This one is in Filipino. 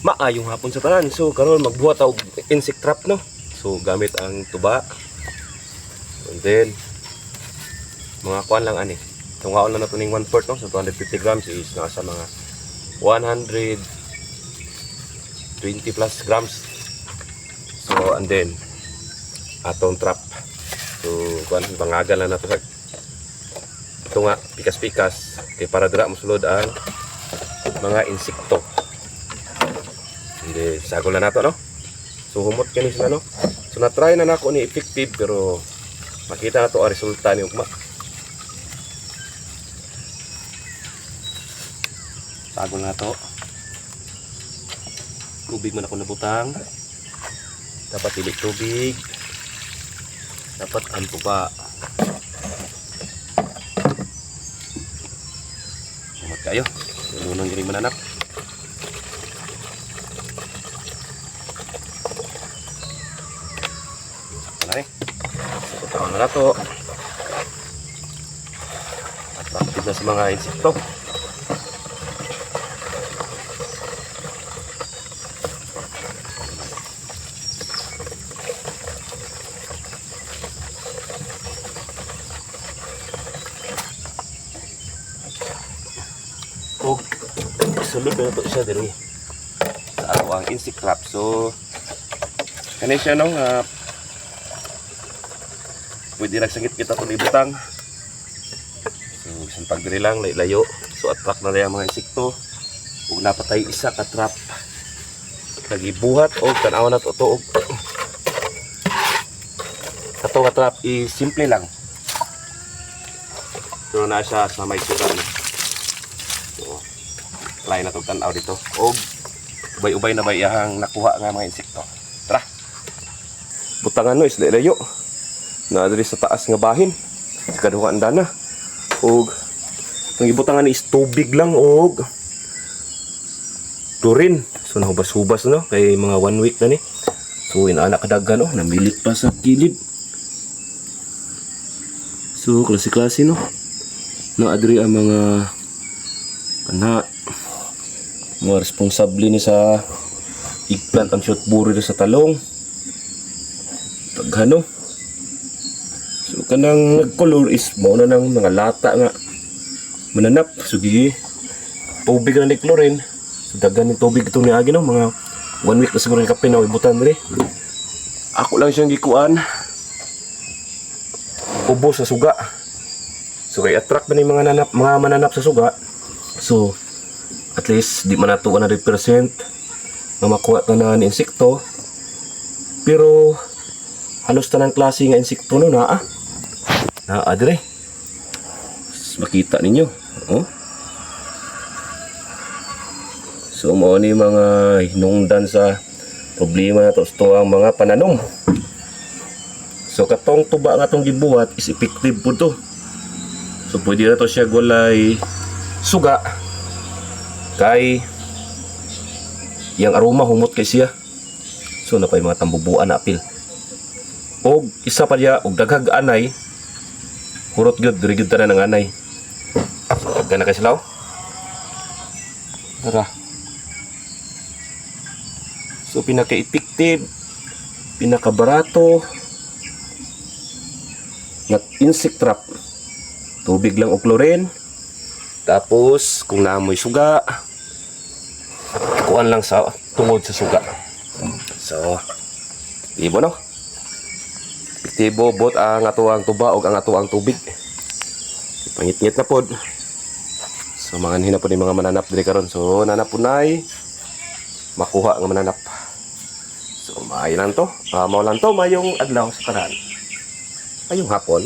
maayong hapon sa tanan. So karon magbuhat og insect trap no. So gamit ang tuba. And then mga kuan lang ani. Tungaon lang nato ning 1/4 no. So 250 grams is nasa mga 120 plus grams. So and then atong trap. So kuan bangagan lang nato sa ito nga pikas-pikas kay para dira mosulod ang mga insekto. Hindi, sagol na nato, no? So, humot kani sila, no? So, na-try na nako ni effective, pero makita na to ang resulta ni ugma. Sagol na to. Tubig man ako nabutang. Dapat dili tubig. Dapat ang tuba. Humot kayo. Unang gining mananap. Sakto na eh. Sakto na to. Attractive na sa mga insekto. O sulod na ito siya diri sa awang insect trap. So kani siya no pwede nagsangit kita kung ibutang. So isang pag diri lang layo. So attract na lang mga insekto. Ug napatay isa ka trap nagibuhat og tan-aw na to og kato ka trap is simple lang. So na siya sa may sudan. Try na itong tanaw dito. O ubay-ubay na ba iyahang nakuha nga mga insekto. Tara. Butangan no is layo. Na diri sa taas nga bahin. Sa kaduhang dana. O ang ibutangan is tubig lang o turin. So nahubas-hubas no. Kay mga 1 week na ni. So inaana kadaghan no. Namilit pa sa kilid. So klase-klase no. Na adri ang mga mga responsable ni sa eggplant ang shoot buri sa talong taghano. So kanang nagcolor is mo na ng mga lata nga mananap. So tubig na ni chlorine. So daghan ni tubig itong niagi no. Mga 1 week na siguro ni kape na ibutan diri. Ako lang siyang gikuan ubos sa suga. So kay attract na ni mga mananap sa suga. So at least di man nato 100% na makuha tanan insekto, pero halos tanan klase nga insekto no naa dire makita ninyo. So mao ni mga hinungdan sa problema nato sa ang mga pananom. So katong tuba nga tong gibuhat is effective pud to. So pwede na to siya gulay suga kay yang aroma humot kay siya. So napay mga tambubuan na apil. Og isa pa diya og daghag anay. Hurot gyud diri gyud tanan ng anay. So daghan na kay silaw. Tara. So pinaka-effective, pinaka-barato nga insect trap. Tubig lang og chlorine. Tapos kung naamoy suga, kuan lang sa tungod sa suga. So, ibo no? Epektibo bot ang atuang tuba o ang atuang tubig. Pangit-ngit na pod. So, manganhin na po ni mga mananap diri karon. So, nanapunay makuha nga mananap. So, maayo lang to. Mao lang to, mayong adlaw sa kanan. Ayong hapon.